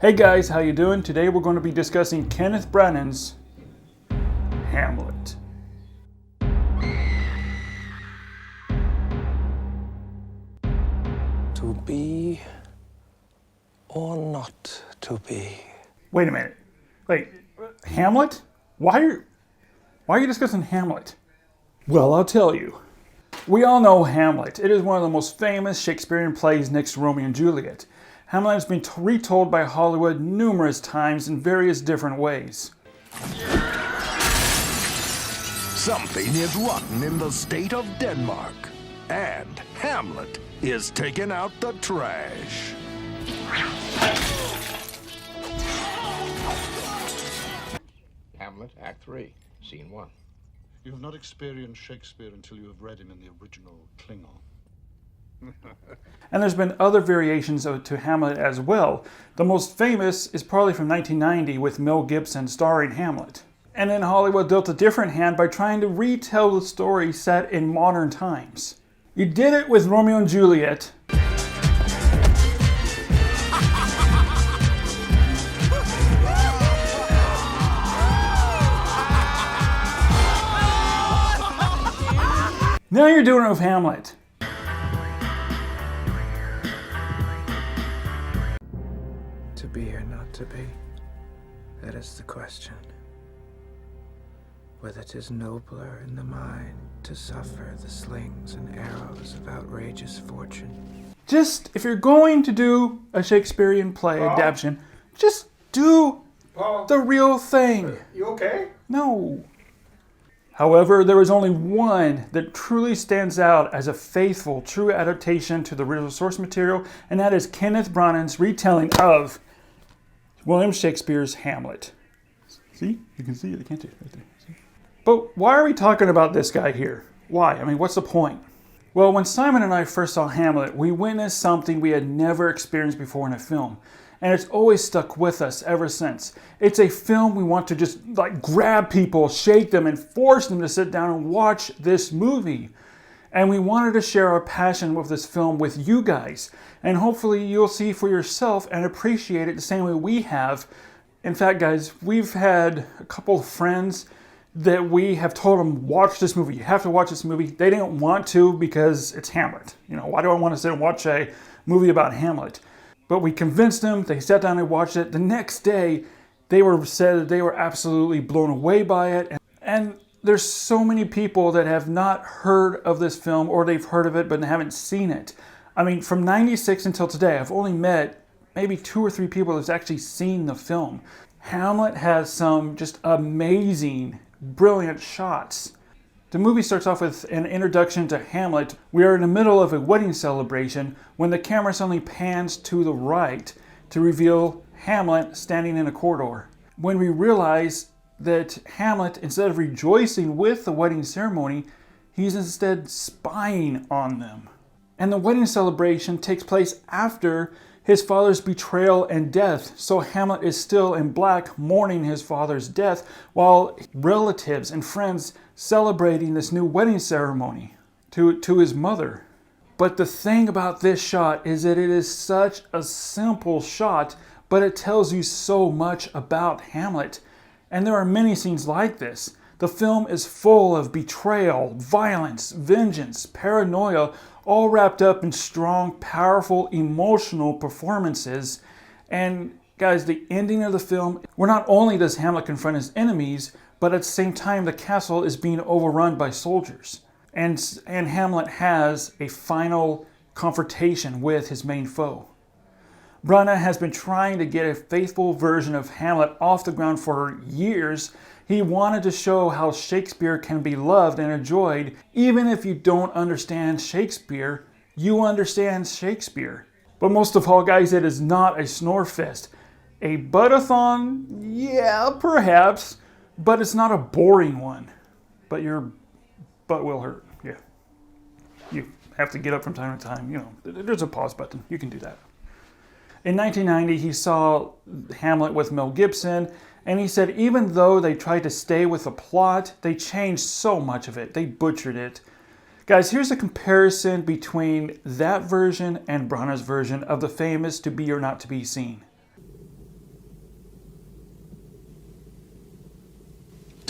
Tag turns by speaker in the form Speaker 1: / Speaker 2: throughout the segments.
Speaker 1: Hey guys, how you doing? Today we're going to be discussing Kenneth Branagh's Hamlet.
Speaker 2: To be or not to be?
Speaker 1: Wait a minute. Wait, Hamlet? Why are you discussing Hamlet? Well, I'll tell you. We all know Hamlet. It is one of the most famous Shakespearean plays next to Romeo and Juliet. Hamlet has been retold by Hollywood numerous times in various different ways.
Speaker 3: Something is rotten in the state of Denmark, and Hamlet is taking out the trash.
Speaker 4: Hamlet, Act 3, Scene 1.
Speaker 5: You have not experienced Shakespeare until you have read him in the original Klingon.
Speaker 1: And there's been other variations to Hamlet as well. The most famous is probably from 1990 with Mel Gibson starring Hamlet. And then Hollywood dealt a different hand by trying to retell the story set in modern times. You did it with Romeo and Juliet. Now you're doing it with Hamlet.
Speaker 2: To be or not to be? That is the question. Whether 'tis nobler in the mind to suffer the slings and arrows of outrageous fortune.
Speaker 1: Just, if you're going to do a Shakespearean play adaptation, just do the real thing.
Speaker 5: You okay?
Speaker 1: No. However, there is only one that truly stands out as a faithful, true adaptation to the original source material, and that is Kenneth Branagh's retelling of William Shakespeare's Hamlet. See? You can see it, can't you? Right there. See? But why are we talking about this guy here? Why? I mean, what's the point? Well, when Simon and I first saw Hamlet, we witnessed something we had never experienced before in a film. And it's always stuck with us ever since. It's a film we want to just grab people, shake them, and force them to sit down and watch this movie. And we wanted to share our passion with this film with you guys. And hopefully you'll see for yourself and appreciate it the same way we have. In fact, guys, we've had a couple of friends that we have told them, watch this movie. You have to watch this movie. They didn't want to because it's Hamlet. You know, why do I want to sit and watch a movie about Hamlet? But we convinced them, they sat down and watched it. The next day, they said they were absolutely blown away by it. And there's so many people that have not heard of this film, or they've heard of it but haven't seen it. I mean, from 96 until today, I've only met maybe 2 or 3 people that's actually seen the film. Hamlet has some just amazing, brilliant shots. The movie starts off with an introduction to Hamlet. We are in the middle of a wedding celebration when the camera suddenly pans to the right to reveal Hamlet standing in a corridor. When we realize that Hamlet, instead of rejoicing with the wedding ceremony, he's instead spying on them. And the wedding celebration takes place after his father's betrayal and death. So Hamlet is still in black, mourning his father's death, while relatives and friends celebrating this new wedding ceremony to his mother. But the thing about this shot is that it is such a simple shot, but it tells you so much about Hamlet. And there are many scenes like this. The film is full of betrayal, violence, vengeance, paranoia, all wrapped up in strong, powerful, emotional performances. And guys, the ending of the film, where not only does Hamlet confront his enemies, but at the same time the castle is being overrun by soldiers. And Hamlet has a final confrontation with his main foe. Branagh has been trying to get a faithful version of Hamlet off the ground for years. He wanted to show how Shakespeare can be loved and enjoyed. Even if you don't understand Shakespeare, you understand Shakespeare. But most of all, guys, it is not a snore fest. A butt-a-thon, yeah, perhaps, but it's not a boring one. But your butt will hurt, yeah. You have to get up from time to time, you know. There's a pause button, you can do that. In 1990, he saw Hamlet with Mel Gibson, and he said even though they tried to stay with the plot, they changed so much of it. They butchered it. Guys, here's a comparison between that version and Branagh's version of the famous To Be or Not to Be scene.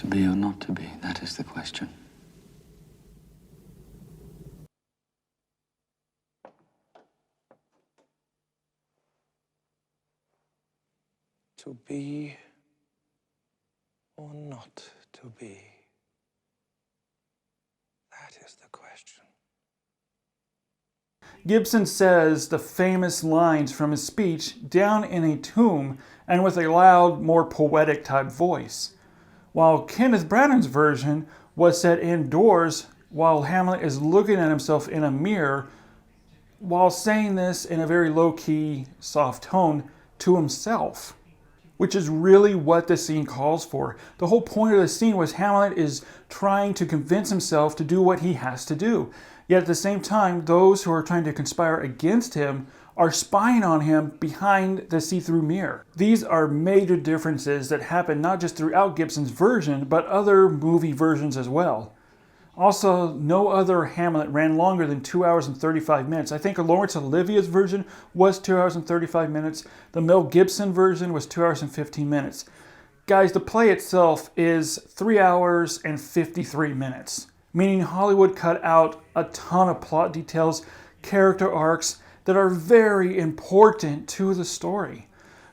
Speaker 6: To be or not to be, that is the question.
Speaker 2: To be or not to be? That is the question.
Speaker 1: Gibson says the famous lines from his speech down in a tomb and with a loud, more poetic type voice, while Kenneth Branagh's version was set indoors while Hamlet is looking at himself in a mirror while saying this in a very low-key, soft tone to himself, which is really what the scene calls for. The whole point of the scene was Hamlet is trying to convince himself to do what he has to do. Yet at the same time, those who are trying to conspire against him are spying on him behind the see-through mirror. These are major differences that happen not just throughout Gibson's version, but other movie versions as well. Also, no other Hamlet ran longer than 2 hours and 35 minutes. I think Laurence Olivier's version was 2 hours and 35 minutes. The Mel Gibson version was 2 hours and 15 minutes. Guys, the play itself is 3 hours and 53 minutes, meaning Hollywood cut out a ton of plot details, character arcs that are very important to the story.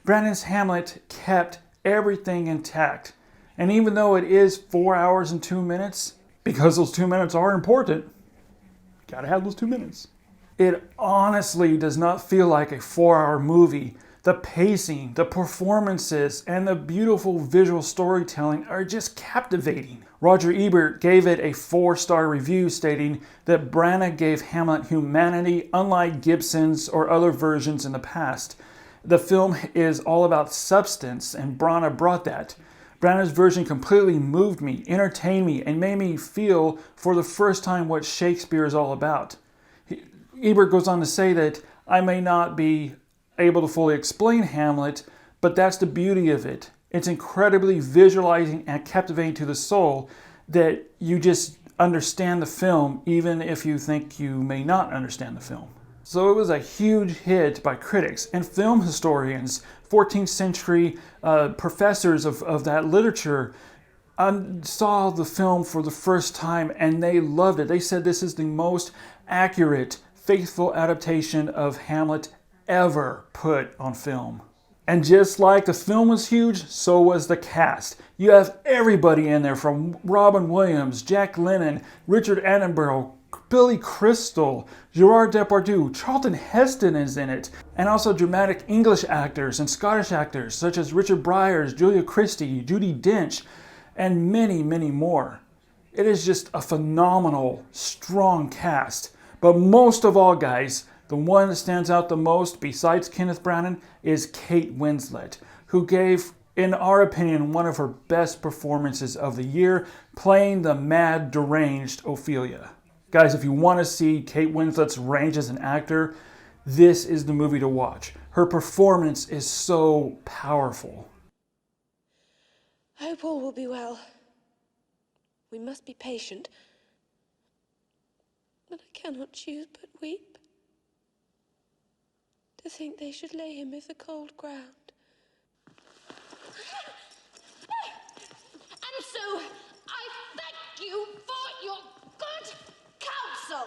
Speaker 1: Branagh's Hamlet kept everything intact. And even though it is 4 hours and 2 minutes, because those 2 minutes are important, gotta have those 2 minutes. It honestly does not feel like a 4-hour movie. The pacing, the performances, and the beautiful visual storytelling are just captivating. Roger Ebert gave it a 4-star review stating that Branagh gave Hamlet humanity unlike Gibson's or other versions in the past. The film is all about substance, and Branagh brought that. Branagh's version completely moved me, entertained me, and made me feel for the first time what Shakespeare is all about. Ebert goes on to say that I may not be able to fully explain Hamlet, but that's the beauty of it. It's incredibly visualizing and captivating to the soul that you just understand the film even if you think you may not understand the film. So it was a huge hit by critics and film historians, 14th century professors of that literature saw the film for the first time and they loved it. They said this is the most accurate, faithful adaptation of Hamlet ever put on film. And just like the film was huge, so was the cast. You have everybody in there from Robin Williams, Jack Lemmon, Richard Attenborough, Billy Crystal, Gerard Depardieu, Charlton Heston is in it, and also dramatic English actors and Scottish actors such as Richard Briers, Julia Christie, Judi Dench, and many, many more. It is just a phenomenal, strong cast. But most of all, guys, the one that stands out the most, besides Kenneth Branagh, is Kate Winslet, who gave, in our opinion, one of her best performances of the year, playing the mad, deranged Ophelia. Guys, if you want to see Kate Winslet's range as an actor, this is the movie to watch. Her performance is so powerful.
Speaker 7: I hope all will be well. We must be patient. But I cannot choose but weep. To think they should lay him in the cold ground. And so, I thank you for your good counsel.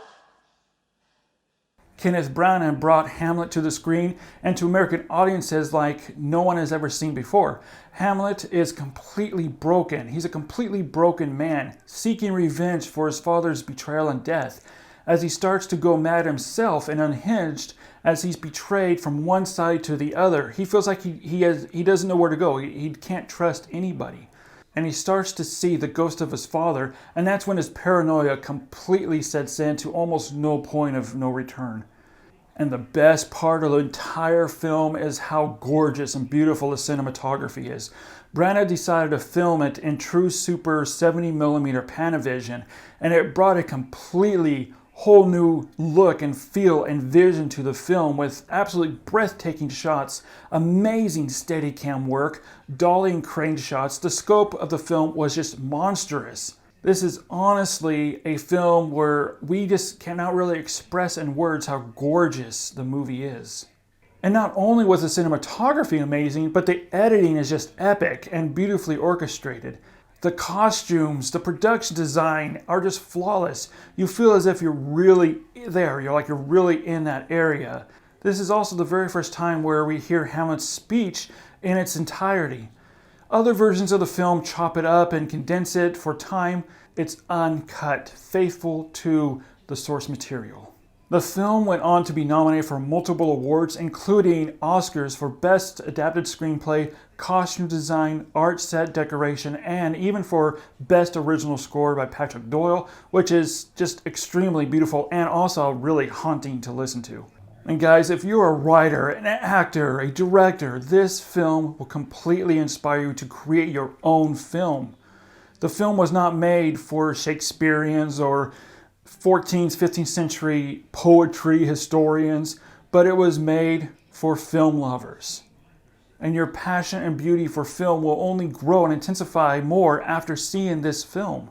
Speaker 1: Kenneth Branagh brought Hamlet to the screen and to American audiences like no one has ever seen before. Hamlet is completely broken. He's a completely broken man, seeking revenge for his father's betrayal and death. As he starts to go mad himself and unhinged, as he's betrayed from one side to the other, he feels like he doesn't know where to go. He can't trust anybody. And he starts to see the ghost of his father, and that's when his paranoia completely sets in to almost no point of no return. And the best part of the entire film is how gorgeous and beautiful the cinematography is. Branagh decided to film it in true super 70mm Panavision, and it brought a completely whole new look and feel and vision to the film with absolutely breathtaking shots, amazing Steadicam work, dolly and crane shots. The scope of the film was just monstrous. This is honestly a film where we just cannot really express in words how gorgeous the movie is. And not only was the cinematography amazing, but the editing is just epic and beautifully orchestrated. The costumes, the production design are just flawless. You feel as if you're really there. You're really in that area. This is also the very first time where we hear Hamlet's speech in its entirety. Other versions of the film chop it up and condense it for time. It's uncut, faithful to the source material. The film went on to be nominated for multiple awards, including Oscars for Best Adapted Screenplay, Costume Design, Art Set Decoration, and even for Best Original Score by Patrick Doyle, which is just extremely beautiful and also really haunting to listen to. And guys, if you're a writer, an actor, a director, this film will completely inspire you to create your own film. The film was not made for Shakespeareans or 14th, 15th century poetry historians, but it was made for film lovers. And your passion and beauty for film will only grow and intensify more after seeing this film.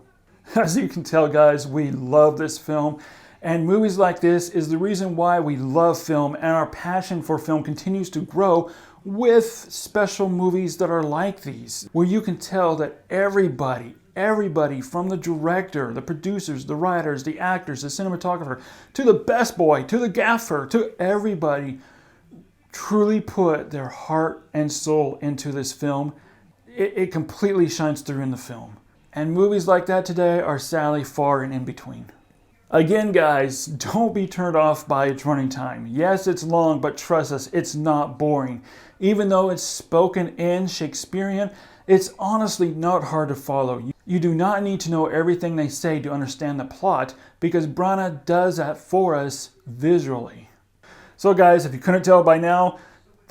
Speaker 1: As you can tell, guys, we love this film, and movies like this is the reason why we love film, and our passion for film continues to grow with special movies that are like these, where you can tell that everybody from the director, the producers, the writers, the actors, the cinematographer, to the best boy, to the gaffer, to everybody truly put their heart and soul into this film. It completely shines through in the film. And movies like that today are sadly far and in between. Again, guys, don't be turned off by its running time. Yes, it's long, but trust us, it's not boring. Even though it's spoken in Shakespearean, it's honestly not hard to follow. You do not need to know everything they say to understand the plot, because Branagh does that for us visually. So guys, if you couldn't tell by now,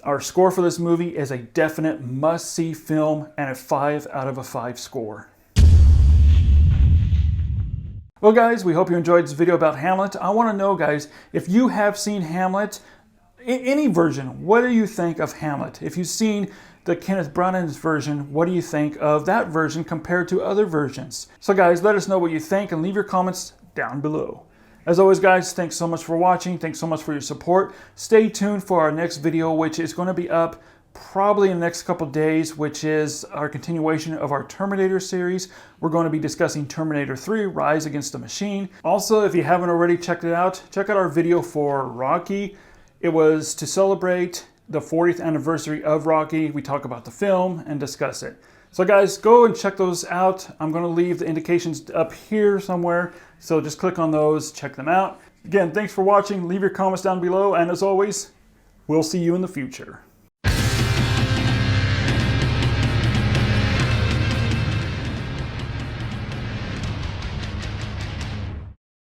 Speaker 1: our score for this movie is a definite must-see film and a 5 out of a 5 score. Well guys, we hope you enjoyed this video about Hamlet. I want to know, guys, if you have seen Hamlet, any version, what do you think of Hamlet? If you've seen the Kenneth Branagh's version, what do you think of that version compared to other versions? So guys, let us know what you think and leave your comments down below. As always, guys, thanks so much for watching. Thanks so much for your support. Stay tuned for our next video, which is going to be up probably in the next couple days, which is our continuation of our Terminator series. We're going to be discussing Terminator 3, Rise Against the Machine. Also, if you haven't already checked it out, check out our video for Rocky. It was to celebrate the 40th anniversary of Rocky. We talk about the film and discuss it. So guys, go and check those out. I'm going to leave the indications up here somewhere, so just click on those, check them out. Again, thanks for watching. Leave your comments down below, and as always, we'll see you in the future.